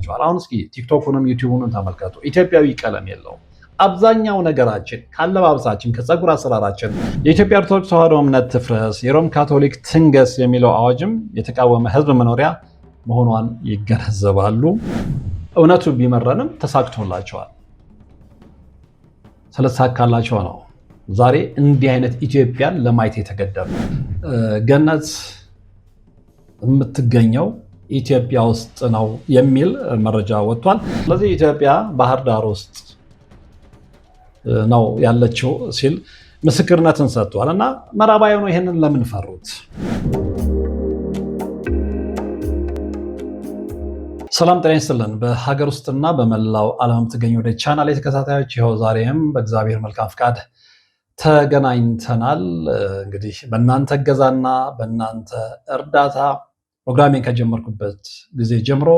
ይመስላችኋል? አሁን እስኪ ቲክቶኩንም ዩቲዩቡንም ተመልከቱ። ኢትዮጵያዊ ቀለም የለውም። አብዛኛው ነገራችን ካለባበሳችን፣ ከፀጉር አሰራራችን የኢትዮጵያ ኦርቶዶክስ ተዋሕዶ እምነት ትፍረስ፣ የሮም ካቶሊክ ትንገስ የሚለው አዋጅም የተቃወመ ህዝብ መኖሪያ መሆኗን ይገነዘባሉ። እውነቱ ቢመረንም ተሳክቶላቸዋል። ስለተሳካላቸው ነው ዛሬ እንዲህ አይነት ኢትዮጵያን ለማየት የተገደሉ። ገነት የምትገኘው ኢትዮጵያ ውስጥ ነው የሚል መረጃ ወጥቷል። ስለዚህ ኢትዮጵያ ባህር ዳር ውስጥ ነው ያለችው ሲል ምስክርነትን ሰጥቷል። እና ምዕራባውያኑ ይህንን ለምን ፈሩት? ሰላም ጤና ይስጥልን። በሀገር ውስጥና በመላው ዓለም የምትገኙ ወደ ቻናል ተከታታዮች ይኸው ዛሬም በእግዚአብሔር መልካም ፍቃድ ተገናኝተናል። እንግዲህ በእናንተ እገዛና በእናንተ እርዳታ ፕሮግራሜን ከጀመርኩበት ጊዜ ጀምሮ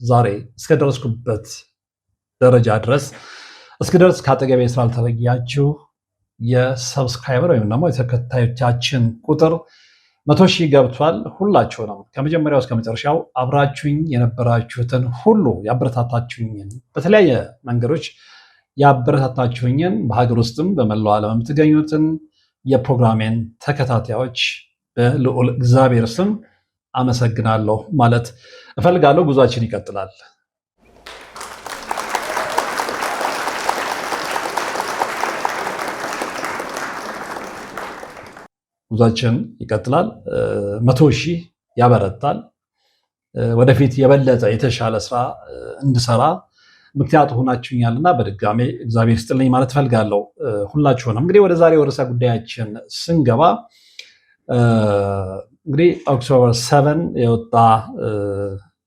ዛሬ እስከደረስኩበት ደረጃ ድረስ እስክደርስ ከአጠገቤ ስላልተለያችሁ የሰብስክራይበር ወይም ደግሞ የተከታዮቻችን ቁጥር 100,000 ገብቷል። ሁላችሁንም ከመጀመሪያው እስከ መጨረሻው አብራችሁኝ የነበራችሁትን ሁሉ ያበረታታችሁኝን በተለያየ መንገዶች ያበረታታችሁኝን በሀገር ውስጥም በመላው ዓለም የምትገኙትን የፕሮግራሜን ተከታታዮች በልዑል እግዚአብሔር ስም አመሰግናለሁ ማለት እፈልጋለሁ። ጉዟችን ይቀጥላል። ጉዟችን ይቀጥላል። 100,000 ያበረታል። ወደፊት የበለጠ የተሻለ ስራ እንድሰራ ምክንያት ሆናችሁኛልና በድጋሜ እግዚአብሔር ይስጥልኝ ማለት ፈልጋለሁ ሁላችሁንም። እንግዲህ ወደ ዛሬው ርዕሰ ጉዳያችን ስንገባ እንግዲህ ኦክቶበር 7 የወጣ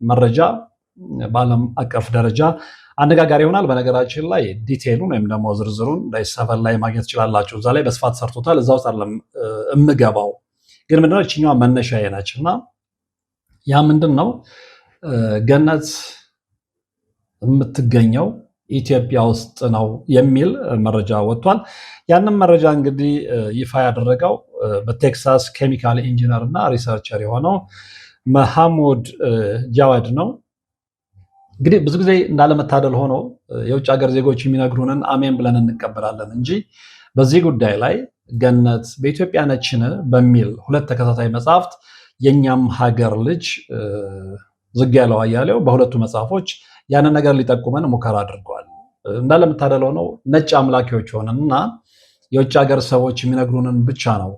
መረጃ በዓለም አቀፍ ደረጃ አነጋጋሪ ይሆናል። በነገራችን ላይ ዲቴሉን ወይም ደግሞ ዝርዝሩን ላይ7 ላይ ማግኘት ትችላላችሁ። እዛ ላይ በስፋት ሰርቶታል። እዛ ውስጥ አይደለም እምገባው፣ ግን ምንድነው እችኛዋ መነሻዬ ነች እና ያ ምንድን ነው ገነት የምትገኘው ኢትዮጵያ ውስጥ ነው የሚል መረጃ ወጥቷል። ያንን መረጃ እንግዲህ ይፋ ያደረገው በቴክሳስ ኬሚካል ኢንጂነር እና ሪሰርቸር የሆነው መሐሙድ ጃዋድ ነው። እንግዲህ ብዙ ጊዜ እንዳለመታደል ሆኖ የውጭ ሀገር ዜጎች የሚነግሩንን አሜን ብለን እንቀበላለን እንጂ በዚህ ጉዳይ ላይ ገነት በኢትዮጵያ ነችን በሚል 2 ተከታታይ መጽሐፍት የኛም ሀገር ልጅ ዝግያለው አያሌው በሁለቱ መጽሐፎች ያንን ነገር ሊጠቁመን ሙከራ አድርገዋል። እንዳለመታደል ሆኖ ነጭ አምላኪዎች ሆነንና የውጭ ሀገር ሰዎች የሚነግሩንን ብቻ ነው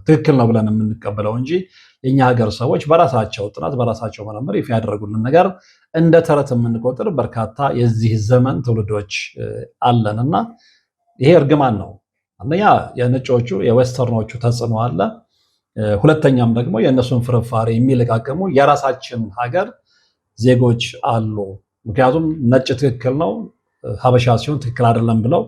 ትክክል ነው ብለን የምንቀበለው እንጂ የኛ ሀገር ሰዎች በራሳቸው ጥናት በራሳቸው ምርምር ይፋ ያደረጉልን ነገር እንደ ተረት የምንቆጥር በርካታ የዚህ ዘመን ትውልዶች አለንና ይሄ እርግማን ነው። አንደኛ የነጮቹ የዌስተርኖቹ ተጽዕኖ አለ። ሁለተኛም ደግሞ የእነሱን ፍርፋሪ የሚለቃቀሙ የራሳችን ሀገር ዜጎች አሉ። ምክንያቱም ነጭ ትክክል ነው ሀበሻ ሲሆን ትክክል አይደለም ብለው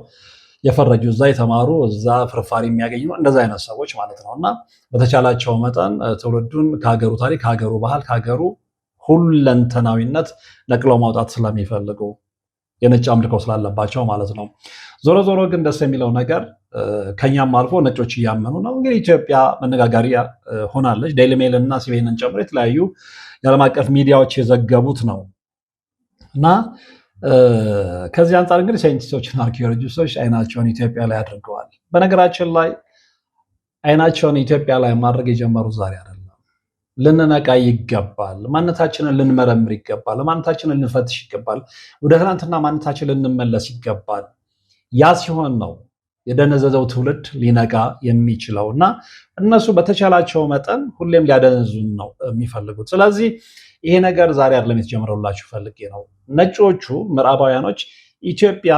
የፈረጁ እዛ የተማሩ እዛ ፍርፋሪ የሚያገኙ እንደዛ አይነት ሰዎች ማለት ነው እና በተቻላቸው መጠን ትውልዱን ከሀገሩ ታሪክ፣ ከሀገሩ ባህል፣ ከሀገሩ ሁለንተናዊነት ነቅለው ማውጣት ስለሚፈልጉ የነጭ አምልኮ ስላለባቸው ማለት ነው። ዞሮ ዞሮ ግን ደስ የሚለው ነገር ከኛም አልፎ ነጮች እያመኑ ነው። እንግዲህ ኢትዮጵያ መነጋጋሪ ሆናለች። ዴይሊ ሜል እና ሲቢኤንን ጨምሮ የተለያዩ የዓለም አቀፍ ሚዲያዎች የዘገቡት ነው እና ከዚህ አንጻር እንግዲህ ሳይንቲስቶችና አርኪኦሎጂስቶች አይናቸውን ኢትዮጵያ ላይ አድርገዋል። በነገራችን ላይ አይናቸውን ኢትዮጵያ ላይ ማድረግ የጀመሩት ዛሬ አይደለም። ልንነቃ ይገባል። ማንነታችንን ልንመረምር ይገባል። ማንነታችንን ልንፈትሽ ይገባል። ወደ ትናንትና ማንነታችን ልንመለስ ይገባል። ያ ሲሆን ነው የደነዘዘው ትውልድ ሊነቃ የሚችለው እና እነሱ በተቻላቸው መጠን ሁሌም ሊያደነዙን ነው የሚፈልጉት። ስለዚህ ይሄ ነገር ዛሬ አይደለም የተጀመረላችሁ ፈልጌ ነው። ነጮቹ ምዕራባውያኖች ኢትዮጵያ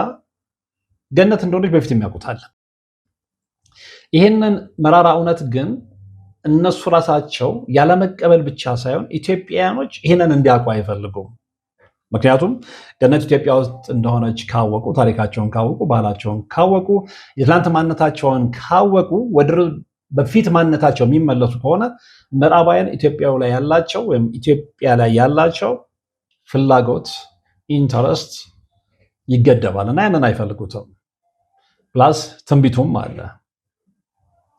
ገነት እንደሆነች በፊት የሚያውቁታል። ይህንን መራራ እውነት ግን እነሱ ራሳቸው ያለመቀበል ብቻ ሳይሆን ኢትዮጵያውያኖች ይህንን እንዲያውቁ አይፈልጉም። ምክንያቱም ገነት ኢትዮጵያ ውስጥ እንደሆነች ካወቁ፣ ታሪካቸውን ካወቁ፣ ባህላቸውን ካወቁ፣ የትላንት ማንነታቸውን ካወቁ ወደ በፊት ማንነታቸው የሚመለሱ ከሆነ ምዕራባውያን ኢትዮጵያው ላይ ያላቸው ወይም ኢትዮጵያ ላይ ያላቸው ፍላጎት ኢንተረስት ይገደባል እና ያንን አይፈልጉትም። ፕላስ ትንቢቱም አለ።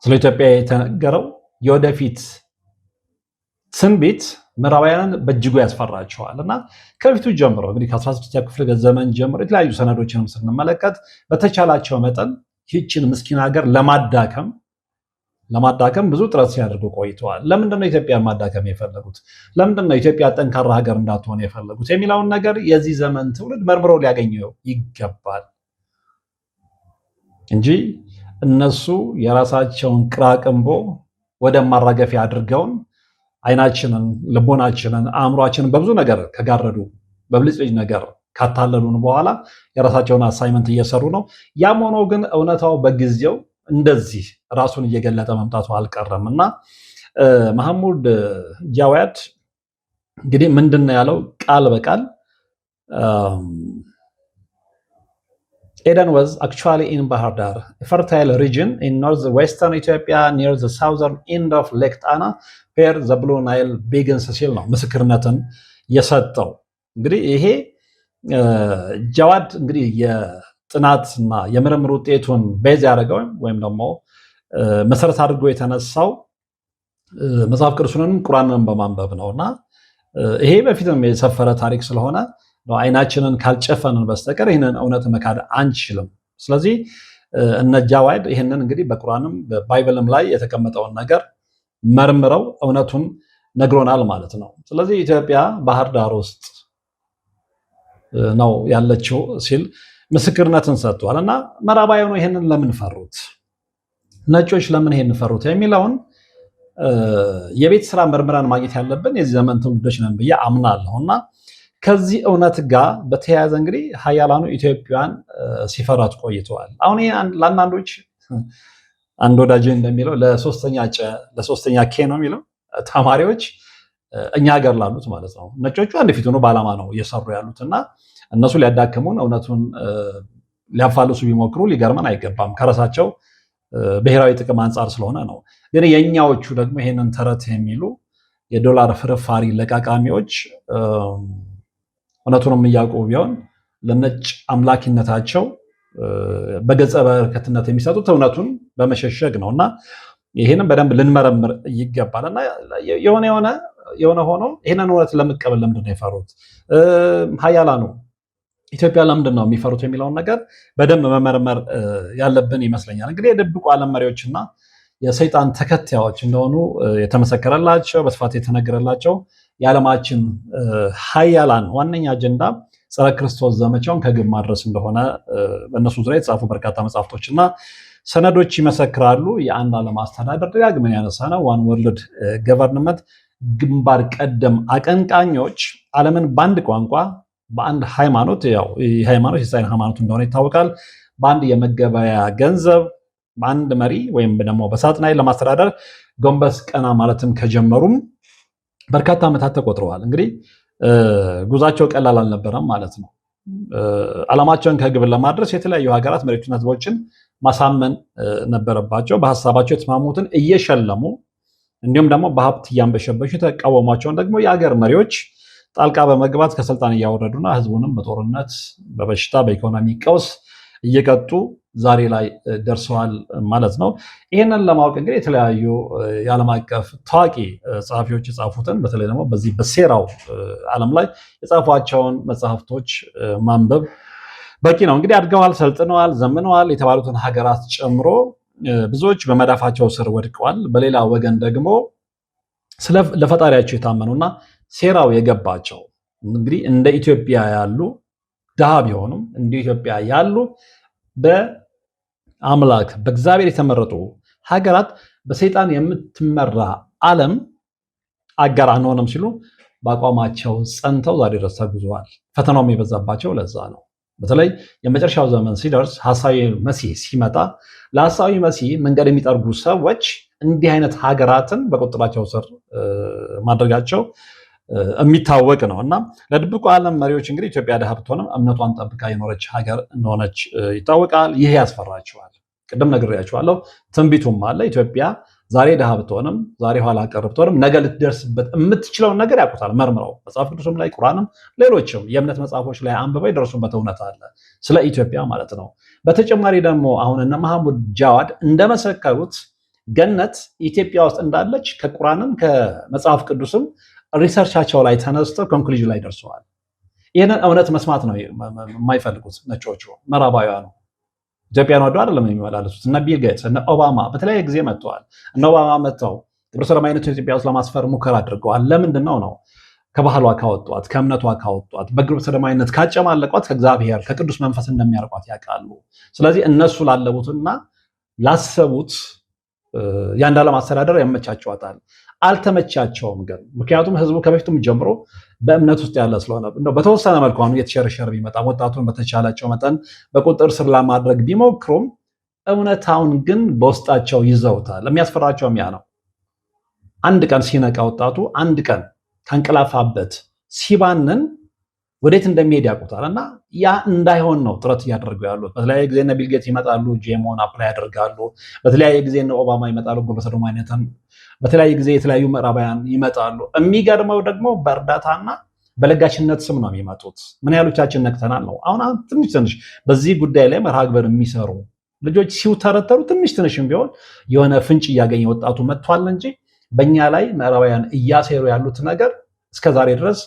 ስለ ኢትዮጵያ የተነገረው የወደፊት ትንቢት ምዕራባውያንን በእጅጉ ያስፈራቸዋል እና ከፊቱ ጀምሮ እንግዲህ ከ16ኛ ክፍለ ዘመን ጀምሮ የተለያዩ ሰነዶችንም ስንመለከት በተቻላቸው መጠን ይህችን ምስኪን ሀገር ለማዳከም ብዙ ጥረት ሲያደርጉ ቆይተዋል። ለምንድነው ኢትዮጵያን ማዳከም የፈለጉት? ለምንድነው ኢትዮጵያ ጠንካራ ሀገር እንዳትሆን የፈለጉት የሚለውን ነገር የዚህ ዘመን ትውልድ መርምሮ ሊያገኘው ይገባል እንጂ እነሱ የራሳቸውን ቅራቅንቦ ወደ ማራገፊያ አድርገውን አይናችንን፣ ልቦናችንን፣ አእምሯችንን በብዙ ነገር ከጋረዱ በብልጭልጭ ነገር ካታለሉን በኋላ የራሳቸውን አሳይመንት እየሰሩ ነው። ያም ሆኖ ግን እውነታው በጊዜው እንደዚህ ራሱን እየገለጠ መምጣቱ አልቀረም እና መሐሙድ ጃዋድ እንግዲህ ምንድን ነው ያለው? ቃል በቃል Eden was actually in Bahar Dar, a fertile region in northwestern Ethiopia near the southern end of Lake Tana, where the Blue Nile begins ሲል ነው ምስክርነትን የሰጠው። እንግዲህ ይሄ ጃዋድ እንግዲህ የጥናትና የምርምር ውጤቱን ቤዝ ያደረገው ወይም ደግሞ መሰረት አድርጎ የተነሳው መጽሐፍ ቅዱስንም ቁርአንን በማንበብ ነውና ይሄ በፊትም የሰፈረ ታሪክ ስለሆነ አይናችንን ካልጨፈንን በስተቀር ይህንን እውነት መካድ አንችልም። ስለዚህ እነ ጃዋድ ይህንን እንግዲህ በቁርአንም በባይብልም ላይ የተቀመጠውን ነገር መርምረው እውነቱን ነግሮናል ማለት ነው። ስለዚህ ኢትዮጵያ ባህር ዳር ውስጥ ነው ያለችው ሲል ምስክርነትን ሰጥቷል እና ምዕራባውያኑ ይህንን ለምን ፈሩት? ነጮች ለምን ይሄን ፈሩት የሚለውን የቤት ስራ መርምረን ማግኘት ያለብን የዚህ ዘመን ትውልዶች ነን ብዬ አምናለሁ እና ከዚህ እውነት ጋር በተያያዘ እንግዲህ ሀያላኑ ኢትዮጵያን ሲፈራት ቆይተዋል። አሁን ለአንዳንዶች አንድ ወዳጅ እንደሚለው ለሶስተኛ ኬ ነው የሚለው ተማሪዎች እኛ ሀገር ላሉት ማለት ነው። ነጮቹ አንድ ፊት ሆኖ በዓላማ ነው እየሰሩ ያሉት እና እነሱ ሊያዳክሙን እውነቱን ሊያፋልሱ ቢሞክሩ ሊገርመን አይገባም። ከራሳቸው ብሔራዊ ጥቅም አንጻር ስለሆነ ነው። ግን የኛዎቹ ደግሞ ይሄንን ተረት የሚሉ የዶላር ፍርፋሪ ለቃቃሚዎች እውነቱንም እያውቁ ቢሆን ለነጭ አምላኪነታቸው በገጸ በረከትነት የሚሰጡት እውነቱን በመሸሸግ ነው እና ይህንን በደንብ ልንመረምር ይገባል እና የሆነ ሆኖ ይህንን እውነት ለመቀበል ለምንድን ነው የፈሩት? ሀያላኑ ኢትዮጵያ ለምንድን ነው የሚፈሩት የሚለውን ነገር በደንብ መመርመር ያለብን ይመስለኛል። እንግዲህ የድብቁ ዓለም መሪዎችና የሰይጣን ተከታዮች እንደሆኑ የተመሰከረላቸው በስፋት የተነገረላቸው የዓለማችን ሀያላን ዋነኛ አጀንዳ ጸረ ክርስቶስ ዘመቻውን ከግብ ማድረስ እንደሆነ በእነሱ ዙሪያ የተጻፉ በርካታ መጽሐፍቶች እና ሰነዶች ይመሰክራሉ። የአንድ ዓለም አስተዳደር ደጋግመን ያነሳ ነው ዋን ወርልድ ገቨርንመንት ግንባር ቀደም አቀንቃኞች ዓለምን በአንድ ቋንቋ በአንድ ሃይማኖት ሃይማኖት የሳይን ሃይማኖት እንደሆነ ይታወቃል። በአንድ የመገበያ ገንዘብ በአንድ መሪ ወይም ደግሞ በሳጥናኤል ለማስተዳደር ጎንበስ ቀና ማለትም ከጀመሩም በርካታ ዓመታት ተቆጥረዋል። እንግዲህ ጉዛቸው ቀላል አልነበረም ማለት ነው። ዓላማቸውን ከግብ ለማድረስ የተለያዩ ሀገራት መሪዎችና ህዝቦችን ማሳመን ነበረባቸው። በሀሳባቸው የተስማሙትን እየሸለሙ እንዲሁም ደግሞ በሀብት እያንበሸበሹ የተቃወሟቸውን ደግሞ የአገር መሪዎች ጣልቃ በመግባት ከስልጣን እያወረዱና ህዝቡንም በጦርነት በበሽታ በኢኮኖሚ ቀውስ እየቀጡ ዛሬ ላይ ደርሰዋል ማለት ነው። ይህንን ለማወቅ እንግዲህ የተለያዩ የዓለም አቀፍ ታዋቂ ጸሐፊዎች የጻፉትን በተለይ ደግሞ በዚህ በሴራው ዓለም ላይ የጻፏቸውን መጽሐፍቶች ማንበብ በቂ ነው። እንግዲህ አድገዋል፣ ሰልጥነዋል፣ ዘምነዋል የተባሉትን ሀገራት ጨምሮ ብዙዎች በመዳፋቸው ስር ወድቀዋል። በሌላ ወገን ደግሞ ለፈጣሪያቸው የታመኑና ሴራው የገባቸው እንግዲህ እንደ ኢትዮጵያ ያሉ ድሃ ቢሆኑም እንደ ኢትዮጵያ ያሉ በአምላክ በእግዚአብሔር የተመረጡ ሀገራት በሰይጣን የምትመራ ዓለም አጋር አንሆንም ሲሉ በአቋማቸው ጸንተው ዛሬ ድረስ ተጉዘዋል። ፈተናውም የበዛባቸው ለዛ ነው። በተለይ የመጨረሻው ዘመን ሲደርስ ሐሳዊ መሲህ ሲመጣ ለሐሳዊ መሲህ መንገድ የሚጠርጉ ሰዎች እንዲህ አይነት ሀገራትን በቁጥጥራቸው ስር ማድረጋቸው የሚታወቅ ነው እና ለድብቁ ዓለም መሪዎች እንግዲህ ኢትዮጵያ ድሃ ብትሆንም እምነቷን ጠብቃ የኖረች ሀገር እንደሆነች ይታወቃል። ይሄ ያስፈራቸዋል። ቅድም ነግሬያቸዋለሁ። ትንቢቱም አለ። ኢትዮጵያ ዛሬ ድሃ ብትሆንም ዛሬ ኋላ ቀር ብትሆንም ነገ ልትደርስበት የምትችለውን ነገር ያውቁታል መርምረው። መጽሐፍ ቅዱስም ላይ ቁርአንም ሌሎችም የእምነት መጽሐፎች ላይ አንብበው የደረሱበት እውነት አለ ስለ ኢትዮጵያ ማለት ነው። በተጨማሪ ደግሞ አሁን እነ መሐሙድ ጃዋድ እንደመሰከሩት ገነት ኢትዮጵያ ውስጥ እንዳለች ከቁርአንም ከመጽሐፍ ቅዱስም ሪሰርቻቸው ላይ ተነስተው ኮንክሉዥን ላይ ደርሰዋል። ይህንን እውነት መስማት ነው የማይፈልጉት ነጮቹ ምዕራባውያኑ። ኢትዮጵያን ወደው አይደለም የሚመላለሱት። እነ ቢል ጌትስ እነ ኦባማ በተለያየ ጊዜ መጥተዋል። እነ ኦባማ መጥተው ግብረ ሰዶማዊነትን ኢትዮጵያ ውስጥ ለማስፈር ሙከራ አድርገዋል። ለምንድን ነው ከባህሏ ካወጧት፣ ከእምነቷ ካወጧት፣ በግብረ ሰዶማዊነት ካጨማለቋት ከእግዚአብሔር ከቅዱስ መንፈስ እንደሚያርቋት ያውቃሉ። ስለዚህ እነሱ ላለቡትና ላሰቡት የአንድ ዓለም አስተዳደር ያመቻቸዋታል። አልተመቻቸውም ግን ምክንያቱም ህዝቡ ከበፊቱም ጀምሮ በእምነት ውስጥ ያለ ስለሆነ በተወሰነ መልኩ አሁን እየተሸረሸረ ቢመጣም ወጣቱን በተቻላቸው መጠን በቁጥር ስር ለማድረግ ቢሞክሩም እውነታውን ግን በውስጣቸው ይዘውታል። የሚያስፈራቸውም ያ ነው። አንድ ቀን ሲነቃ ወጣቱ አንድ ቀን ከእንቅላፋበት ሲባንን ወዴት እንደሚሄድ ያውቁታል። እና ያ እንዳይሆን ነው ጥረት እያደረጉ ያሉት። በተለያየ ጊዜ ቢል ጌትስ ይመጣሉ፣ ጄሞን አፕላይ ያደርጋሉ። በተለያየ ጊዜ ኦባማ ይመጣሉ፣ ግብረ ሰዶማዊነትን በተለያየ ጊዜ የተለያዩ ምዕራባውያን ይመጣሉ። የሚገርመው ደግሞ በእርዳታና በለጋሽነት ስም ነው የሚመጡት። ምን ያህሎቻችን ነቅተናል ነው። አሁን ትንሽ በዚህ ጉዳይ ላይ መርሃ ግብር የሚሰሩ ልጆች ሲውተረተሩ ትንሽም ቢሆን የሆነ ፍንጭ እያገኘ ወጣቱ መጥቷል እንጂ በእኛ ላይ ምዕራባውያን እያሴሩ ያሉት ነገር እስከዛሬ ድረስ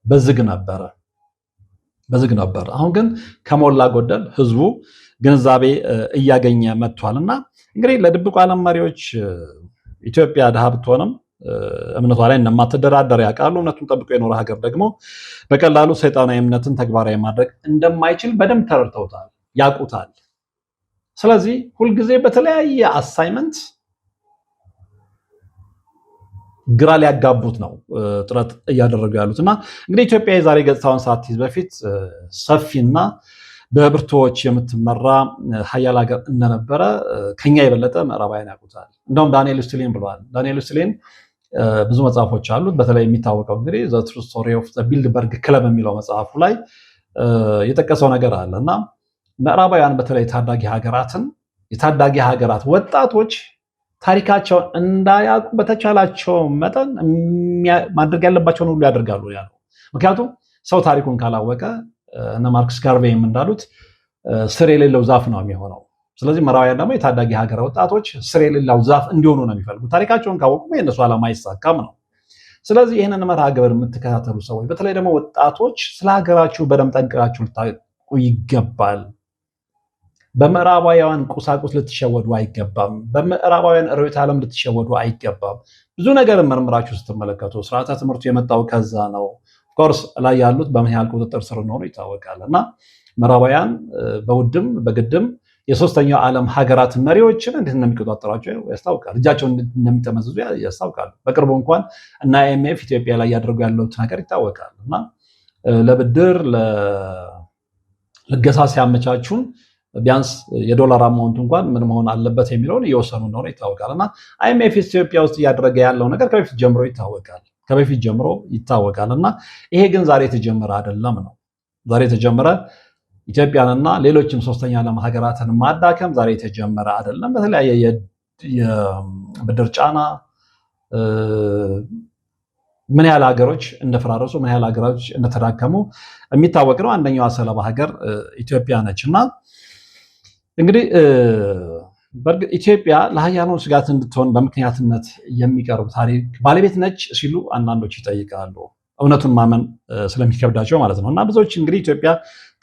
በዝግ ነበረ። አሁን ግን ከሞላ ጎደል ህዝቡ ግንዛቤ እያገኘ መጥቷል። እና እንግዲህ ለድብቁ ዓለም መሪዎች ኢትዮጵያ ድሃ ብትሆንም እምነቷ ላይ እንደማትደራደር ያውቃሉ። እምነቱን ጠብቆ የኖረ ሀገር ደግሞ በቀላሉ ሰይጣናዊ እምነትን ተግባራዊ ማድረግ እንደማይችል በደንብ ተረድተውታል፣ ያውቁታል። ስለዚህ ሁልጊዜ በተለያየ አሳይመንት ግራ ሊያጋቡት ነው ጥረት እያደረጉ ያሉት። እና እንግዲህ ኢትዮጵያ የዛሬ ገጽታውን ሳትይዝ በፊት ሰፊና በብርቱዎች የምትመራ ሀያል ሀገር እንደነበረ ከኛ የበለጠ ምዕራባውያን ያውቁታል። እንደውም ዳንኤል ስቲሊን ብለዋል። ዳንኤል ስቲሊን ብዙ መጽሐፎች አሉት። በተለይ የሚታወቀው እንግዲህ ዘ ትሩ ስቶሪ ኦፍ ዘ ቢልድበርግ ክለብ የሚለው መጽሐፉ ላይ የጠቀሰው ነገር አለ እና ምዕራባውያን በተለይ የታዳጊ ሀገራት ወጣቶች ታሪካቸውን እንዳያውቁ በተቻላቸው መጠን ማድረግ ያለባቸውን ሁሉ ያደርጋሉ ያለው። ምክንያቱም ሰው ታሪኩን ካላወቀ እነ ማርክስ ጋርቬይም እንዳሉት ስር የሌለው ዛፍ ነው የሚሆነው። ስለዚህ ምዕራባውያን ደግሞ የታዳጊ ሀገር ወጣቶች ስር የሌለው ዛፍ እንዲሆኑ ነው የሚፈልጉት። ታሪካቸውን ካወቁ የእነሱ ዓላማ አይሳካም ነው። ስለዚህ ይህንን መርሃ ግብር የምትከታተሉ ሰዎች፣ በተለይ ደግሞ ወጣቶች ስለ ሀገራችሁ በደንብ ጠንቅቃችሁ ልታውቁ ይገባል። በምዕራባውያን ቁሳቁስ ልትሸወዱ አይገባም። በምዕራባውያን ርዕዮተ ዓለም ልትሸወዱ አይገባም። ብዙ ነገር መርምራችሁ ስትመለከቱ ስርዓተ ትምህርቱ የመጣው ከዛ ነው። ኦፍኮርስ ላይ ያሉት በምን ያህል ቁጥጥር ስር እንደሆኑ ይታወቃል። እና ምዕራባውያን በውድም በግድም የሶስተኛው ዓለም ሀገራት መሪዎችን እንዴት እንደሚቆጣጠሯቸው ያስታውቃል። እጃቸውን እንደሚጠመዝዙ ያስታውቃል። በቅርቡ እንኳን እና IMF ኢትዮጵያ ላይ ያደርጉ ያለውት ነገር ይታወቃል። እና ለብድር ለልገሳ ሲያመቻቹን ቢያንስ የዶላር አማውንት እንኳን ምን መሆን አለበት የሚለውን እየወሰኑ እንደሆነ ይታወቃል። እና IMF ኢትዮጵያ ውስጥ እያደረገ ያለው ነገር ከበፊት ጀምሮ ይታወቃል። እና ይሄ ግን ዛሬ የተጀመረ አይደለም ነው። ዛሬ የተጀመረ ኢትዮጵያንና ሌሎችም ሶስተኛ ዓለም ሀገራትን ማዳከም ዛሬ የተጀመረ አይደለም። በተለያየ የብድር ጫና ምን ያህል ሀገሮች እንደፈራረሱ፣ ምን ያህል ሀገሮች እንደተዳከሙ የሚታወቅ ነው። አንደኛዋ ሰለባ ሀገር ኢትዮጵያ ነች። እና እንግዲህ በእርግጥ ኢትዮጵያ ለሀያላኑ ስጋት እንድትሆን በምክንያትነት የሚቀርብ ታሪክ ባለቤት ነች ሲሉ አንዳንዶች ይጠይቃሉ። እውነቱን ማመን ስለሚከብዳቸው ማለት ነው። እና ብዙዎች እንግዲህ ኢትዮጵያ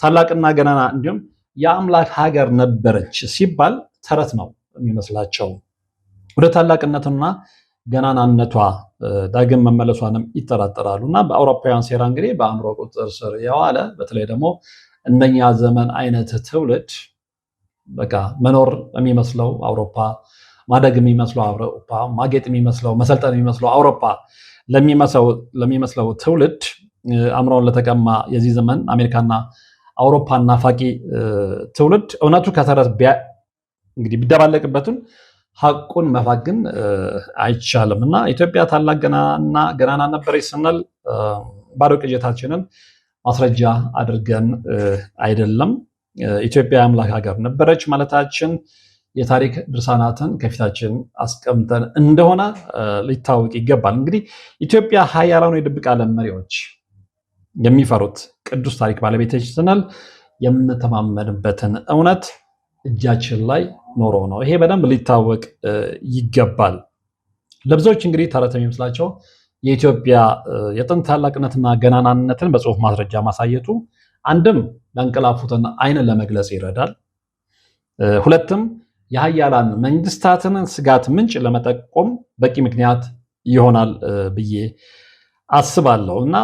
ታላቅና ገናና እንዲሁም የአምላክ ሀገር ነበረች ሲባል ተረት ነው የሚመስላቸው። ወደ ታላቅነቱና ገናናነቷ ዳግም መመለሷንም ይጠራጠራሉ። እና በአውሮፓውያን ሴራ እንግዲህ በአእምሮ ቁጥጥር ስር የዋለ በተለይ ደግሞ እንደኛ ዘመን አይነት ትውልድ በቃ መኖር የሚመስለው አውሮፓ፣ ማደግ የሚመስለው አውሮፓ፣ ማጌጥ የሚመስለው መሰልጠን የሚመስለው አውሮፓ ለሚመስለው ትውልድ አእምሮውን ለተቀማ የዚህ ዘመን አሜሪካና አውሮፓ ናፋቂ ትውልድ እውነቱ ከተረት እንግዲህ ቢደባለቅበትም ሀቁን መፋቅ ግን አይቻልም። እና ኢትዮጵያ ታላቅ ገናና ነበረች ስንል ባዶ ቅዠታችንን ማስረጃ አድርገን አይደለም። ኢትዮጵያ የአምላክ ሀገር ነበረች ማለታችን የታሪክ ድርሳናትን ከፊታችን አስቀምጠን እንደሆነ ሊታወቅ ይገባል። እንግዲህ ኢትዮጵያ ሀያላኑ የድብቅ ዓለም መሪዎች የሚፈሩት ቅዱስ ታሪክ ባለቤቶች ስንል የምንተማመንበትን እውነት እጃችን ላይ ኖሮ ነው። ይሄ በደንብ ሊታወቅ ይገባል። ለብዙዎች እንግዲህ ተረት የሚመስላቸው የኢትዮጵያ የጥንት ታላቅነትና ገናናነትን በጽሁፍ ማስረጃ ማሳየቱ አንድም ያንቀላፉትን አይን ለመግለጽ ይረዳል፣ ሁለትም የሀያላን መንግስታትን ስጋት ምንጭ ለመጠቆም በቂ ምክንያት ይሆናል ብዬ አስባለሁ። እና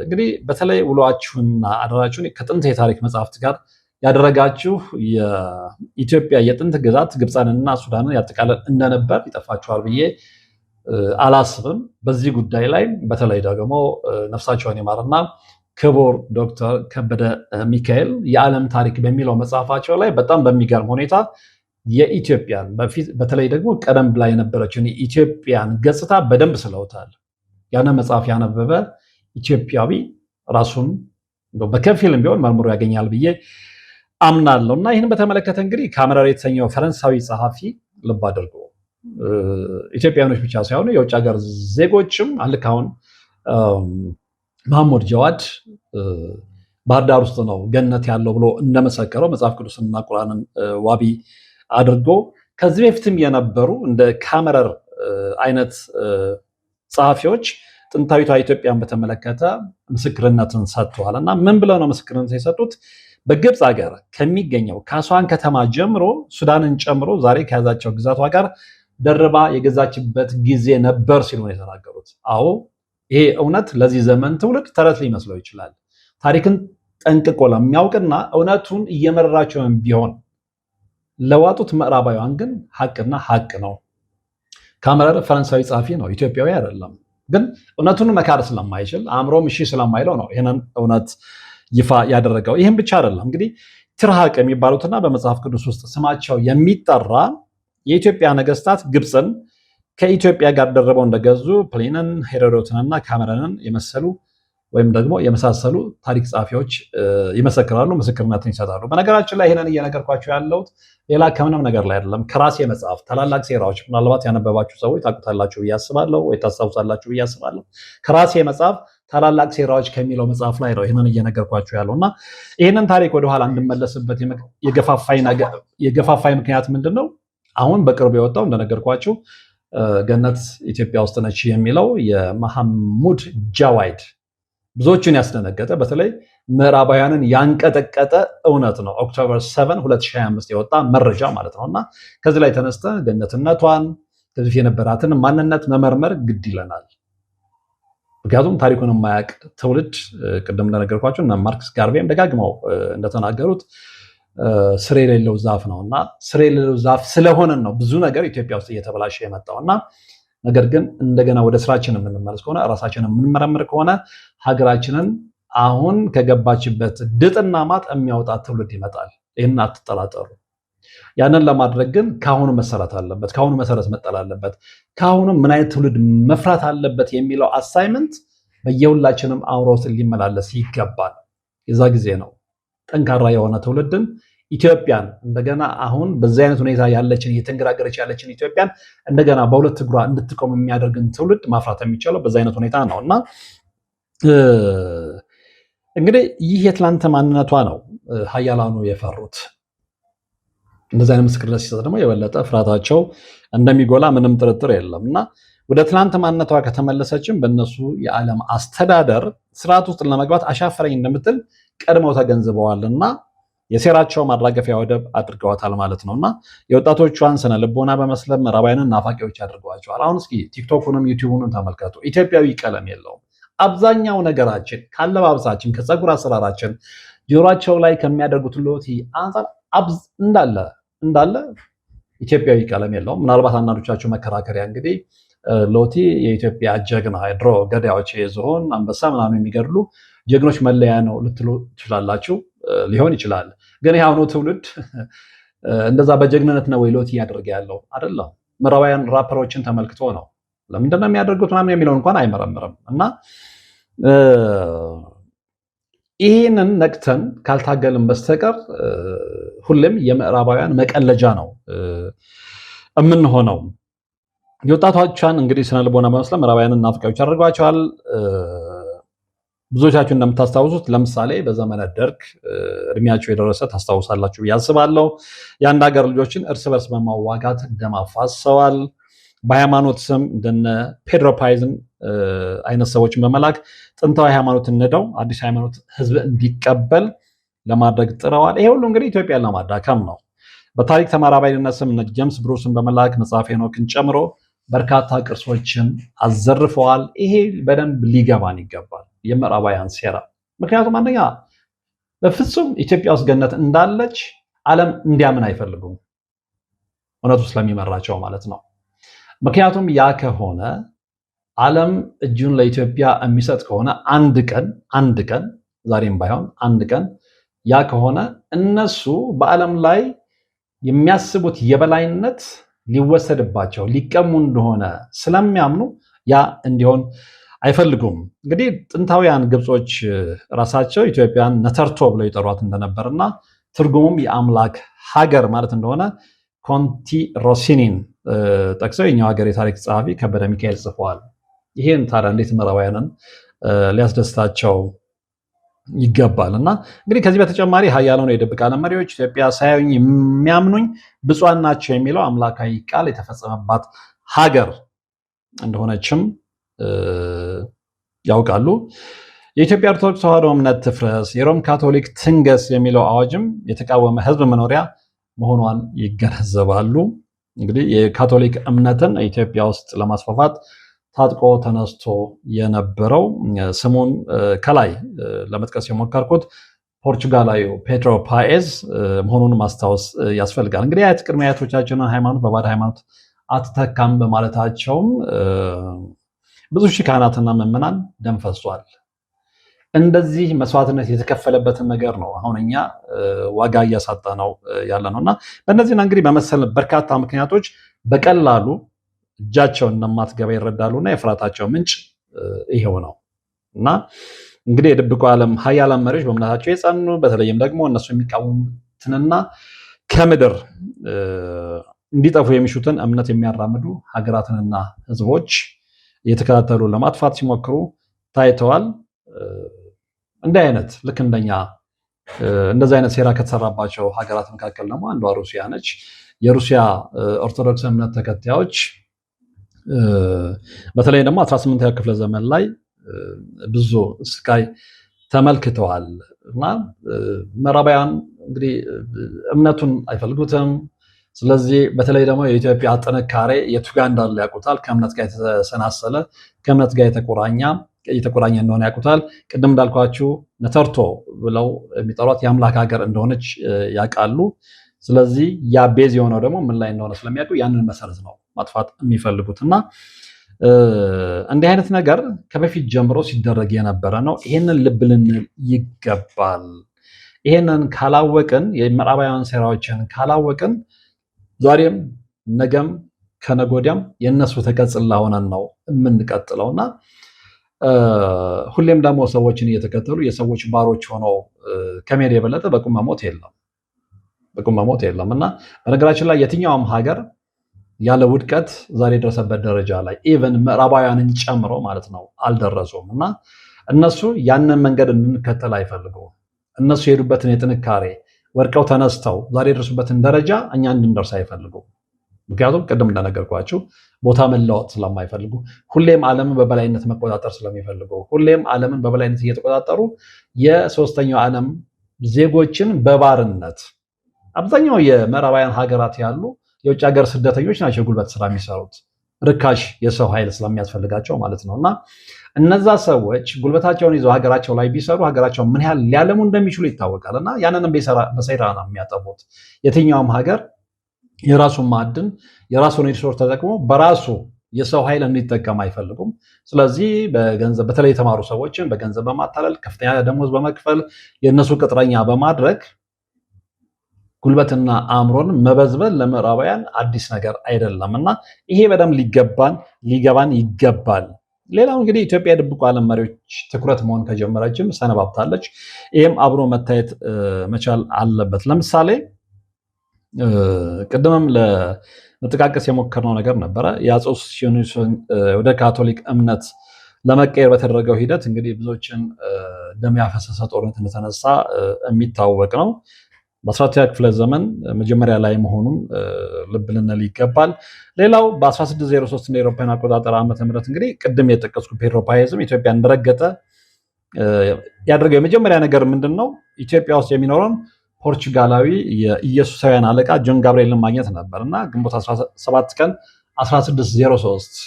እንግዲህ በተለይ ውሏችሁንና አደራችሁን ከጥንት የታሪክ መጽሐፍት ጋር ያደረጋችሁ የኢትዮጵያ የጥንት ግዛት ግብፅንና ሱዳንን ያጠቃልል እንደነበር ይጠፋችኋል ብዬ አላስብም። በዚህ ጉዳይ ላይ በተለይ ደግሞ ነፍሳቸውን ይማርና ክቡር ዶክተር ከበደ ሚካኤል የዓለም ታሪክ በሚለው መጽሐፋቸው ላይ በጣም በሚገርም ሁኔታ የኢትዮጵያን በተለይ ደግሞ ቀደም ብላ የነበረችውን የኢትዮጵያን ገጽታ በደንብ ስለውታል። ያንን መጽሐፍ ያነበበ ኢትዮጵያዊ ራሱን በከፊልም ቢሆን መርምሮ ያገኛል ብዬ አምናለሁ። እና ይህን በተመለከተ እንግዲህ ካሜረር የተሰኘው ፈረንሳዊ ጸሐፊ ልብ አድርጎ ኢትዮጵያኖች ብቻ ሳይሆኑ የውጭ ሀገር ዜጎችም ልክ አሁን መሐሙድ ጀዋድ ባህር ዳር ውስጥ ነው ገነት ያለው ብሎ እንደመሰከረው መጽሐፍ ቅዱስና ቁርአንን ዋቢ አድርጎ ከዚህ በፊትም የነበሩ እንደ ካሜረር አይነት ጸሐፊዎች ጥንታዊቷ ኢትዮጵያን በተመለከተ ምስክርነትን ሰጥተዋል። እና ምን ብለው ነው ምስክርነት የሰጡት? በግብፅ ሀገር ከሚገኘው ከአስዋን ከተማ ጀምሮ ሱዳንን ጨምሮ ዛሬ ከያዛቸው ግዛቷ ጋር ደርባ የገዛችበት ጊዜ ነበር ሲሉ ነው የተናገሩት። አዎ ይሄ እውነት ለዚህ ዘመን ትውልድ ተረት ሊመስለው ይችላል። ታሪክን ጠንቅቆ ለሚያውቅና እውነቱን እየመረራቸውን ቢሆን ለዋጡት ምዕራባውያን ግን ሀቅና ሀቅ ነው። ካሜረር ፈረንሳዊ ጸሐፊ ነው፣ ኢትዮጵያዊ አይደለም። ግን እውነቱን መካድ ስለማይችል አእምሮም እሺ ስለማይለው ነው ይህንን እውነት ይፋ ያደረገው። ይህም ብቻ አይደለም እንግዲህ ትርሃቅ የሚባሉትና በመጽሐፍ ቅዱስ ውስጥ ስማቸው የሚጠራ የኢትዮጵያ ነገስታት ግብፅን ከኢትዮጵያ ጋር ደርበው እንደገዙ ፕሊንን፣ ሄሮዶትንና ካሜረንን የመሰሉ ወይም ደግሞ የመሳሰሉ ታሪክ ጸሐፊዎች ይመሰክራሉ፣ ምስክርነትን ይሰጣሉ። በነገራችን ላይ ይህንን እየነገርኳቸው ያለሁት ሌላ ከምንም ነገር ላይ አይደለም፣ ከራሴ መጽሐፍ ታላላቅ ሴራዎች፣ ምናልባት ያነበባችሁ ሰዎች ታውቁታላችሁ ብዬ አስባለሁ፣ ወይ ታስታውሳላችሁ ብዬ አስባለሁ። ከራሴ መጽሐፍ ታላላቅ ሴራዎች ከሚለው መጽሐፍ ላይ ነው ይህንን እየነገርኳቸው ያለው እና ይህንን ታሪክ ወደኋላ እንድመለስበት የገፋፋኝ ምክንያት ምንድን ነው? አሁን በቅርቡ የወጣው እንደነገርኳችሁ ገነት ኢትዮጵያ ውስጥ ነች የሚለው የመሐሙድ ጃዋድ ብዙዎችን ያስደነገጠ በተለይ ምዕራባውያንን ያንቀጠቀጠ እውነት ነው። ኦክቶበር 7 2025 የወጣ መረጃ ማለት ነው። እና ከዚህ ላይ ተነስተ ገነትነቷን ከዚህ የነበራትን ማንነት መመርመር ግድ ይለናል። ምክንያቱም ታሪኩን የማያውቅ ትውልድ ቅድም እንደነገርኳቸው እና ማርክስ ጋርቬም ደጋግመው እንደተናገሩት ስር የሌለው ዛፍ ነው እና ስር የሌለው ዛፍ ስለሆነን ነው ብዙ ነገር ኢትዮጵያ ውስጥ እየተበላሸ የመጣው እና ነገር ግን እንደገና ወደ ስራችን የምንመለስ ከሆነ ራሳችንን የምንመረምር ከሆነ ሀገራችንን አሁን ከገባችበት ድጥና ማጥ የሚያወጣት ትውልድ ይመጣል። ይህን አትጠራጠሩ። ያንን ለማድረግ ግን ከአሁኑ መሰራት አለበት፣ ከአሁኑ መሰረት መጣል አለበት፣ ከአሁኑ ምን አይነት ትውልድ መፍራት አለበት የሚለው አሳይመንት በየሁላችንም አእምሮ ውስጥ ሊመላለስ ይገባል። የዛ ጊዜ ነው ጠንካራ የሆነ ትውልድን ኢትዮጵያን እንደገና አሁን በዚህ አይነት ሁኔታ ያለችን እየተንገራገረች ያለችን ኢትዮጵያን እንደገና በሁለት እግሯ እንድትቆም የሚያደርግን ትውልድ ማፍራት የሚቻለው በዚህ አይነት ሁኔታ ነው እና እንግዲህ ይህ የትላንት ማንነቷ ነው ሀያላኑ የፈሩት። እንደዚህ አይነት ምስክርነት ሲሰጥ ደግሞ የበለጠ ፍርሃታቸው እንደሚጎላ ምንም ጥርጥር የለም እና ወደ ትላንት ማንነቷ ከተመለሰችም በእነሱ የዓለም አስተዳደር ስርዓት ውስጥ ለመግባት አሻፈረኝ እንደምትል ቀድመው ተገንዝበዋል እና የሴራቸው ማራገፊያ ወደብ አድርገዋታል ማለት ነው እና የወጣቶቿን ስነ ልቦና በመስለም ምዕራባውያንን ናፋቂዎች አድርገዋቸዋል። አሁን እስኪ ቲክቶኩንም ዩቲዩብንም ተመልከቱ። ኢትዮጵያዊ ቀለም የለውም። አብዛኛው ነገራችን ካለባበሳችን፣ ከፀጉር አሰራራችን፣ ጆሯቸው ላይ ከሚያደርጉት ሎቲ አንፃር እንዳለ ኢትዮጵያዊ ቀለም የለውም። ምናልባት አንዳንዶቻችሁ መከራከሪያ እንግዲህ ሎቲ የኢትዮጵያ ጀግና ድሮ ገዳዮች ዝሆን፣ አንበሳ ምናምን የሚገድሉ ጀግኖች መለያ ነው ልትሉ ትችላላችሁ። ሊሆን ይችላል። ግን የአሁኑ ትውልድ እንደዛ በጀግንነት ነው ወይ ሎቲ እያደረገ ያለው? አይደለም። ምዕራባውያን ራፐሮችን ተመልክቶ ነው ለምንድነው የሚያደርጉት ምናምን የሚለውን እንኳን አይመረምርም እና ይህንን ነቅተን ካልታገልን በስተቀር ሁሌም የምዕራባውያን መቀለጃ ነው የምንሆነው። የወጣቶቿን እንግዲህ ስነ ልቦና በመስለም ምዕራባውያንን ናፋቂዎች አድርጓቸዋል። ብዙዎቻችሁ እንደምታስታውሱት ለምሳሌ በዘመነ ደርግ እድሜያቸው የደረሰ ታስታውሳላችሁ ብዬ አስባለሁ። የአንድ ሀገር ልጆችን እርስ በርስ በማዋጋት ደም አፋሰዋል። በሃይማኖት ስም እንደነ ፔድሮ ፓይዝን አይነት ሰዎችን በመላክ ጥንታዊ ሃይማኖት ንደው አዲስ ሃይማኖት ህዝብ እንዲቀበል ለማድረግ ጥረዋል። ይሄ ሁሉ እንግዲህ ኢትዮጵያን ለማዳከም ነው። በታሪክ ተመራማሪነት ስም ጀምስ ብሩስን በመላክ መጽሐፈ ሄኖክን ጨምሮ በርካታ ቅርሶችን አዘርፈዋል። ይሄ በደንብ ሊገባን ይገባል፣ የምዕራባውያን ሴራ። ምክንያቱም አንደኛ በፍጹም ኢትዮጵያ ውስጥ ገነት እንዳለች ዓለም እንዲያምን አይፈልጉም፣ እውነቱ ስለሚመራቸው ማለት ነው። ምክንያቱም ያ ከሆነ ዓለም እጁን ለኢትዮጵያ የሚሰጥ ከሆነ አንድ ቀን ዛሬም ባይሆን አንድ ቀን ያ ከሆነ እነሱ በዓለም ላይ የሚያስቡት የበላይነት ሊወሰድባቸው ሊቀሙ እንደሆነ ስለሚያምኑ ያ እንዲሆን አይፈልጉም። እንግዲህ ጥንታውያን ግብጾች ራሳቸው ኢትዮጵያን ነተርቶ ብለው ይጠሯት እንደነበርና ትርጉሙም የአምላክ ሀገር ማለት እንደሆነ ኮንቲ ሮሲኒን ጠቅሰው የኛው ሀገር የታሪክ ጸሐፊ ከበደ ሚካኤል ጽፈዋል። ይሄን ታዲያ እንዴት ምዕራባውያንን ሊያስደስታቸው ይገባል? እና እንግዲህ ከዚህ በተጨማሪ ኃያላኑ የድብቅ ዓለም መሪዎች ኢትዮጵያ ሳያዩኝ የሚያምኑኝ ብፁዓን ናቸው የሚለው አምላካዊ ቃል የተፈጸመባት ሀገር እንደሆነችም ያውቃሉ። የኢትዮጵያ ኦርቶዶክስ ተዋሕዶ እምነት ትፍረስ፣ የሮም ካቶሊክ ትንገስ የሚለው አዋጅም የተቃወመ ሕዝብ መኖሪያ መሆኗን ይገነዘባሉ። እንግዲህ የካቶሊክ እምነትን ኢትዮጵያ ውስጥ ለማስፋፋት ታጥቆ ተነስቶ የነበረው ስሙን ከላይ ለመጥቀስ የሞከርኩት ፖርቹጋላዊ ፔድሮ ፓኤዝ መሆኑን ማስታወስ ያስፈልጋል። እንግዲህ አያት ቅድመ አያቶቻችንን ሃይማኖት በባዕድ ሃይማኖት አትተካም በማለታቸውም ብዙ ሺህ ካህናትና ምዕመናን ደም ፈሷል። እንደዚህ መስዋዕትነት የተከፈለበትን ነገር ነው አሁን እኛ ዋጋ እያሳጣ ነው ያለ ነው እና በእነዚህና እንግዲህ በመሰል በርካታ ምክንያቶች በቀላሉ እጃቸውን እንደማትገባ ይረዳሉና የፍርሃታቸው ምንጭ ይሄው ነው እና እንግዲህ የድብቁ ዓለም ሀያላን መሪዎች በእምነታቸው የጸኑ በተለይም ደግሞ እነሱ የሚቃወሙትንና ከምድር እንዲጠፉ የሚሹትን እምነት የሚያራምዱ ሀገራትንና ሕዝቦች እየተከታተሉ ለማጥፋት ሲሞክሩ ታይተዋል። እንዲህ አይነት ልክ እንደኛ እንደዚህ አይነት ሴራ ከተሰራባቸው ሀገራት መካከል ደግሞ አንዷ ሩሲያ ነች። የሩሲያ ኦርቶዶክስ እምነት ተከታዮች በተለይ ደግሞ 18ኛው ክፍለ ዘመን ላይ ብዙ ስቃይ ተመልክተዋል እና ምዕራባውያን እንግዲህ እምነቱን አይፈልጉትም። ስለዚህ በተለይ ደግሞ የኢትዮጵያ ጥንካሬ የቱ ጋር እንዳለ ያውቁታል። ከእምነት ጋር የተሰናሰለ ከእምነት ጋር የተቆራኘ እንደሆነ ያውቁታል። ቅድም እንዳልኳችሁ ነተርቶ ብለው የሚጠሯት የአምላክ ሀገር እንደሆነች ያውቃሉ። ስለዚህ ያ ቤዝ የሆነው ደግሞ ምን ላይ እንደሆነ ስለሚያውቁ ያንን መሰረት ነው ማጥፋት የሚፈልጉት እና እንዲህ አይነት ነገር ከበፊት ጀምሮ ሲደረግ የነበረ ነው። ይሄንን ልብ ልንል ይገባል። ይሄንን ካላወቅን የምዕራባውያን ሴራዎችን ካላወቅን ዛሬም ነገም ከነጎዲያም የእነሱ ተቀጽላ ሆነን ነው የምንቀጥለውና ሁሌም ደግሞ ሰዎችን እየተከተሉ የሰዎች ባሮች ሆነው ከመሄድ የበለጠ በቁም መሞት የለም እና በነገራችን ላይ የትኛውም ሀገር ያለ ውድቀት ዛሬ የደረሰበት ደረጃ ላይ ኢቨን ምዕራባውያንን ጨምሮ ማለት ነው አልደረሱም እና እነሱ ያንን መንገድ እንድንከተል አይፈልጉም። እነሱ የሄዱበትን የጥንካሬ ወድቀው ተነስተው ዛሬ የደረሱበትን ደረጃ እኛ እንድንደርስ አይፈልጉም። ምክንያቱም ቅድም እንደነገርኳችሁ ቦታ መለወጥ ስለማይፈልጉ፣ ሁሌም ዓለምን በበላይነት መቆጣጠር ስለሚፈልጉ፣ ሁሌም ዓለምን በበላይነት እየተቆጣጠሩ የሶስተኛው ዓለም ዜጎችን በባርነት አብዛኛው የምዕራባውያን ሀገራት ያሉ የውጭ ሀገር ስደተኞች ናቸው ጉልበት ስራ የሚሰሩት ርካሽ የሰው ኃይል ስለሚያስፈልጋቸው ማለት ነው እና እነዛ ሰዎች ጉልበታቸውን ይዘው ሀገራቸው ላይ ቢሰሩ ሀገራቸው ምን ያህል ሊያለሙ እንደሚችሉ ይታወቃል እና ያንንም በሰይራ ነው የሚያጠፉት። የትኛውም ሀገር የራሱን ማዕድን የራሱን ሪሶርስ ተጠቅሞ በራሱ የሰው ኃይል እንዲጠቀም አይፈልጉም። ስለዚህ በገንዘብ በተለይ የተማሩ ሰዎችን በገንዘብ በማታለል ከፍተኛ ደሞዝ በመክፈል የእነሱ ቅጥረኛ በማድረግ ጉልበትና አእምሮን መበዝበል ለምዕራባውያን አዲስ ነገር አይደለም እና ይሄ በደንብ ሊገባን ይገባል። ሌላው እንግዲህ ኢትዮጵያ የድብቁ ዓለም መሪዎች ትኩረት መሆን ከጀመረችም ሰነባብታለች። ይህም አብሮ መታየት መቻል አለበት። ለምሳሌ ቅድምም ለመጠቃቀስ የሞከርነው ነገር ነበረ። የአፄ ሱስንዮስን ወደ ካቶሊክ እምነት ለመቀየር በተደረገው ሂደት እንግዲህ ብዙዎችን ደም ያፈሰሰ ጦርነት እንደተነሳ የሚታወቅ ነው። በ14ኛ ክፍለ ዘመን መጀመሪያ ላይ መሆኑን ልብ ልንል ይገባል። ሌላው በ1603 እንደ አውሮፓውያን አቆጣጠር ዓመተ ምህረት እንግዲህ ቅድም የጠቀስኩ ፔድሮ ፓየዝም ኢትዮጵያ እንደረገጠ ያደረገው የመጀመሪያ ነገር ምንድን ነው? ኢትዮጵያ ውስጥ የሚኖረውን ፖርቹጋላዊ የኢየሱሳውያን አለቃ ጆን ጋብርኤልን ማግኘት ነበር እና ግንቦት 17 ቀን 1603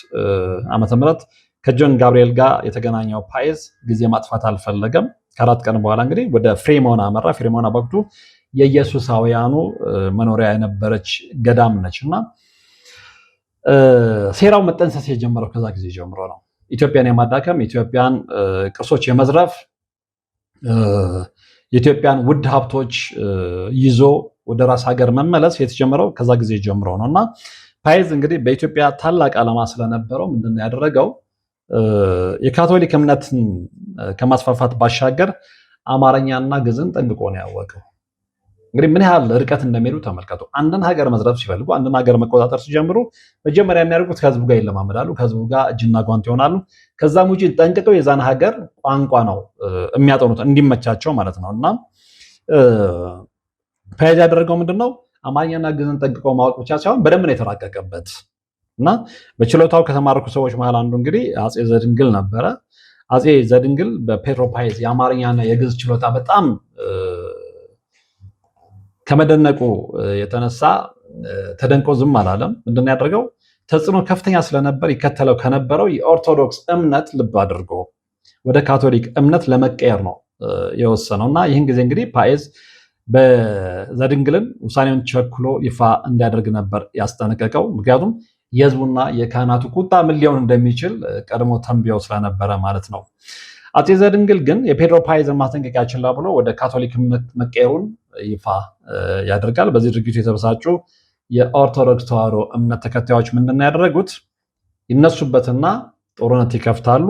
ዓመተ ምህረት ከጆን ጋብርኤል ጋር የተገናኘው ፓየዝ ጊዜ ማጥፋት አልፈለገም። ከአራት ቀን በኋላ እንግዲህ ወደ ፍሬሞና አመራ። ፍሬሞና በወቅቱ የኢየሱሳውያኑ መኖሪያ የነበረች ገዳም ነች እና ሴራው መጠንሰስ የጀመረው ከዛ ጊዜ ጀምሮ ነው። ኢትዮጵያን የማዳከም ኢትዮጵያን ቅርሶች የመዝረፍ የኢትዮጵያን ውድ ሀብቶች ይዞ ወደ ራስ ሀገር መመለስ የተጀመረው ከዛ ጊዜ ጀምሮ ነው እና ፓየዝ እንግዲህ በኢትዮጵያ ታላቅ ዓላማ ስለነበረው ምንድነው ያደረገው? የካቶሊክ እምነትን ከማስፋፋት ባሻገር አማርኛና ግዕዝን ጠንቅቆ ነው ያወቀው። እንግዲህ ምን ያህል ርቀት እንደሚሄዱ ተመልከቱ። አንድን ሀገር መዝረፍ ሲፈልጉ፣ አንድን ሀገር መቆጣጠር ሲጀምሩ መጀመሪያ የሚያደርጉት ከህዝቡ ጋር ይለማመዳሉ፣ ከህዝቡ ጋር እጅና ጓንት ይሆናሉ። ከዛም ውጭ ጠንቅቀው የዛን ሀገር ቋንቋ ነው የሚያጠኑት እንዲመቻቸው ማለት ነው። እና ፓየዝ ያደረገው ምንድነው? አማርኛና ግዕዝን ጠንቅቆ ማወቅ ብቻ ሳይሆን በደንብ ነው የተራቀቀበት እና በችሎታው ከተማረኩ ሰዎች መሃል አንዱ እንግዲህ አጼ ዘድንግል ነበረ። አጼ ዘድንግል በፔድሮ ፓየዝ የአማርኛና የግዕዝ ችሎታ በጣም ከመደነቁ የተነሳ ተደንቆ ዝም አላለም። ምንድን ነው ያደረገው? ተጽዕኖ ከፍተኛ ስለነበር ይከተለው ከነበረው የኦርቶዶክስ እምነት ልብ አድርጎ ወደ ካቶሊክ እምነት ለመቀየር ነው የወሰነው እና ይህን ጊዜ እንግዲህ ፓየዝ በዘድንግልን ውሳኔውን ቸኩሎ ይፋ እንዲያደርግ ነበር ያስጠነቀቀው። ምክንያቱም የህዝቡና የካህናቱ ቁጣ ምን ሊሆን እንደሚችል ቀድሞ ተንብዮ ስለነበረ ማለት ነው። አጼ ዘድንግል ግን የፔድሮ ፓየዝን ማስጠንቀቂያ ችላ ብሎ ወደ ካቶሊክ መቀየሩን ይፋ ያደርጋል። በዚህ ድርጊቱ የተበሳጩ የኦርቶዶክስ ተዋሕዶ እምነት ተከታዮች ምንድን ያደረጉት? ይነሱበትና ጦርነት ይከፍታሉ።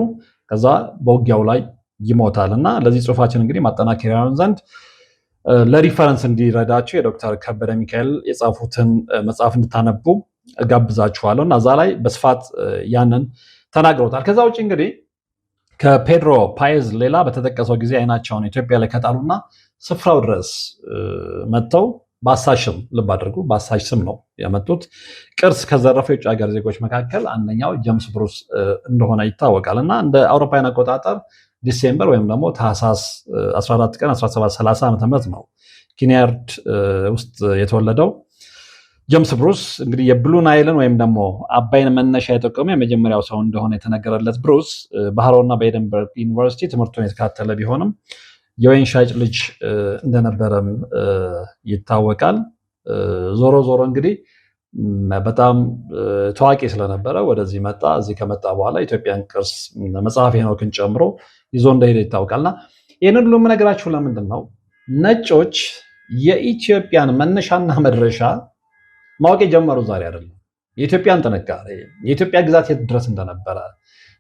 ከዛ በውጊያው ላይ ይሞታል እና ለዚህ ጽሁፋችን እንግዲህ ማጠናከሪያውን ዘንድ ለሪፈረንስ እንዲረዳቸው የዶክተር ከበደ ሚካኤል የጻፉትን መጽሐፍ እንድታነቡ እጋብዛችኋለሁ እና እዛ ላይ በስፋት ያንን ተናግረውታል። ከዛ ውጭ እንግዲህ ከፔድሮ ፓየዝ ሌላ በተጠቀሰው ጊዜ አይናቸውን ኢትዮጵያ ላይ ከጣሉና ስፍራው ድረስ መጥተው በአሳሽ ስም ልብ አድርጉ፣ በአሳሽ ስም ነው የመጡት። ቅርስ ከዘረፉ የውጭ ሀገር ዜጎች መካከል አንደኛው ጄምስ ብሩስ እንደሆነ ይታወቃል እና እንደ አውሮፓውያን አቆጣጠር ዲሴምበር ወይም ደግሞ ታህሳስ 14 ቀን 1730 ዓ.ም ነው ኪንያርድ ውስጥ የተወለደው። ጄምስ ብሩስ እንግዲህ የብሉ ናይልን ወይም ደግሞ አባይን መነሻ የጠቀመ የመጀመሪያው ሰው እንደሆነ የተነገረለት ብሩስ በሃሮና በኤደንበርግ ዩኒቨርሲቲ ትምህርቱን የተከታተለ ቢሆንም የወይን ሻጭ ልጅ እንደነበረም ይታወቃል። ዞሮ ዞሮ እንግዲህ በጣም ታዋቂ ስለነበረ ወደዚህ መጣ። እዚህ ከመጣ በኋላ ኢትዮጵያን ቅርስ መጽሐፈ ሄኖክን ጨምሮ ይዞ እንደሄደ ይታወቃልና ይህንን ሁሉ የምነግራችሁ ለምንድን ነው? ነጮች የኢትዮጵያን መነሻና መድረሻ ማወቅ የጀመሩ ዛሬ አይደለም። የኢትዮጵያን ጥንካሬ፣ የኢትዮጵያ ግዛት የት ድረስ እንደነበረ።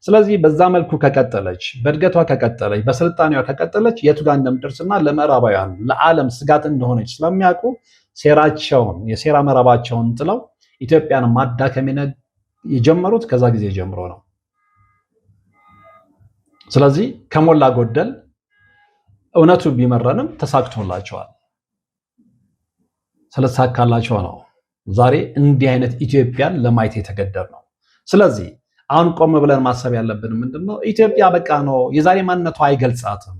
ስለዚህ በዛ መልኩ ከቀጠለች፣ በእድገቷ ከቀጠለች፣ በስልጣኔዋ ከቀጠለች የቱ ጋር እንደምደርስና ለምዕራባውያን ለዓለም ስጋት እንደሆነች ስለሚያውቁ ሴራቸውን የሴራ መረባቸውን ጥለው ኢትዮጵያን ማዳከም የጀመሩት ከዛ ጊዜ ጀምሮ ነው። ስለዚህ ከሞላ ጎደል እውነቱ ቢመረንም ተሳክቶላቸዋል። ስለተሳካላቸው ነው ዛሬ እንዲህ አይነት ኢትዮጵያን ለማየት የተገደድ ነው። ስለዚህ አሁን ቆም ብለን ማሰብ ያለብን ምንድነው? ኢትዮጵያ በቃ ነው የዛሬ ማንነቷ አይገልጻትም፣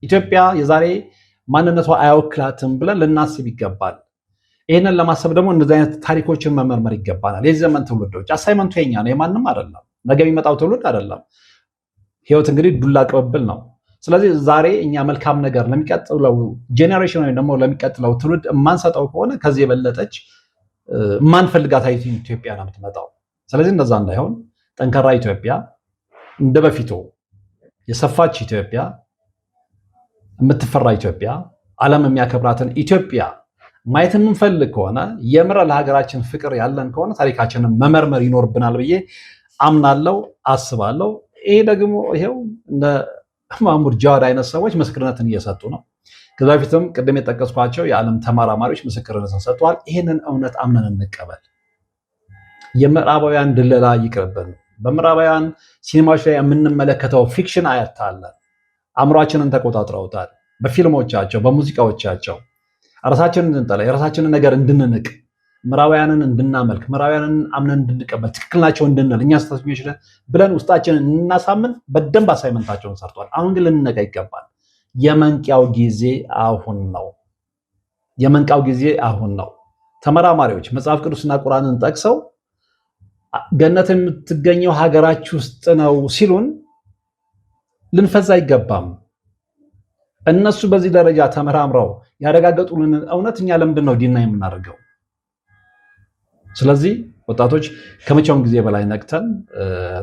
ኢትዮጵያ የዛሬ ማንነቷ አይወክላትም ብለን ልናስብ ይገባል። ይህንን ለማሰብ ደግሞ እንደዚህ አይነት ታሪኮችን መመርመር ይገባናል። የዚህ ዘመን ትውልዶች አሳይመንቱ የኛ ነው፣ የማንም አይደለም፣ ነገ የሚመጣው ትውልድ አይደለም። ህይወት እንግዲህ ዱላ ቅብብል ነው። ስለዚህ ዛሬ እኛ መልካም ነገር ለሚቀጥለው ጄኔሬሽን ወይም ደግሞ ለሚቀጥለው ትውልድ የማንሰጠው ከሆነ ከዚህ የበለጠች የማንፈልጋት ኢትዮጵያ ነው የምትመጣው። ስለዚህ እንደዛ እንዳይሆን ጠንካራ ኢትዮጵያ፣ እንደ በፊቱ የሰፋች ኢትዮጵያ፣ የምትፈራ ኢትዮጵያ፣ ዓለም የሚያከብራትን ኢትዮጵያ ማየት የምንፈልግ ከሆነ የምረ ለሀገራችን ፍቅር ያለን ከሆነ ታሪካችንን መመርመር ይኖርብናል ብዬ አምናለሁ፣ አስባለሁ። ይሄ ደግሞ ይሄው እንደ ማሙድ ጃዋድ አይነት ሰዎች ምስክርነትን እየሰጡ ነው። ከዛ በፊትም ቅድም የጠቀስኳቸው የዓለም ተመራማሪዎች ምስክርነትን ሰጥተዋል። ይህንን እውነት አምነን እንቀበል። የምዕራባውያን ድለላ ይቅርብን። በምዕራባውያን ሲኒማዎች ላይ የምንመለከተው ፊክሽን አያታለ አእምሯችንን ተቆጣጥረውታል። በፊልሞቻቸው፣ በሙዚቃዎቻቸው ራሳችንን እንድንጠላ፣ የራሳችንን ነገር እንድንንቅ፣ ምዕራባውያንን እንድናመልክ፣ ምዕራባውያንን አምነን እንድንቀበል፣ ትክክል ናቸው እንድንል፣ እኛ ስህተተኞች ነን ብለን ውስጣችንን እናሳምን በደንብ አሳይመንታቸውን ሰርቷል። አሁን ግን ልንነቃ ይገባል። የመንቂያው ጊዜ አሁን ነው። የመንቃው ጊዜ አሁን ነው። ተመራማሪዎች መጽሐፍ ቅዱስና ቁርአንን ጠቅሰው ገነት የምትገኘው ሀገራችሁ ውስጥ ነው ሲሉን ልንፈዛ አይገባም። እነሱ በዚህ ደረጃ ተመራምረው ያረጋገጡልን እውነት እኛ ለምንድን ነው ዲና የምናደርገው? ስለዚህ ወጣቶች ከመቼውም ጊዜ በላይ ነቅተን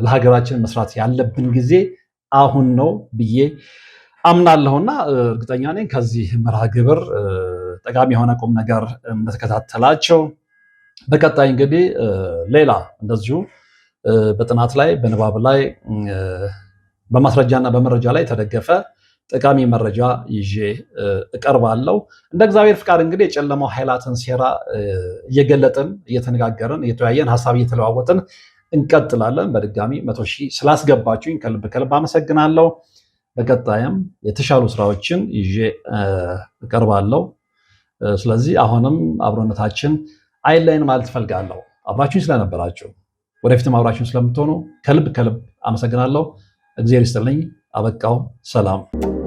ለሀገራችን መስራት ያለብን ጊዜ አሁን ነው ብዬ አምናለሁና እርግጠኛ ነኝ ከዚህ መርሃ ግብር ጠቃሚ የሆነ ቁም ነገር እንደተከታተላቸው። በቀጣይ እንግዲህ ሌላ እንደዚሁ በጥናት ላይ በንባብ ላይ በማስረጃና በመረጃ ላይ የተደገፈ ጠቃሚ መረጃ ይዤ እቀርባለሁ። እንደ እግዚአብሔር ፍቃድ እንግዲህ የጨለማው ኃይላትን ሴራ እየገለጥን እየተነጋገርን እየተወያየን ሀሳብ እየተለዋወጥን እንቀጥላለን። በድጋሚ 100 ሺህ ስላስገባችሁኝ ከልብ ከልብ አመሰግናለሁ። በቀጣይም የተሻሉ ስራዎችን ይዤ እቀርባለሁ። ስለዚህ አሁንም አብሮነታችን አይለይን ማለት እፈልጋለሁ። አብራችሁኝ ስለነበራችሁ ወደፊትም አብራችሁኝ ስለምትሆኑ ከልብ ከልብ አመሰግናለሁ። እግዚአብሔር ይስጥልኝ። አበቃው። ሰላም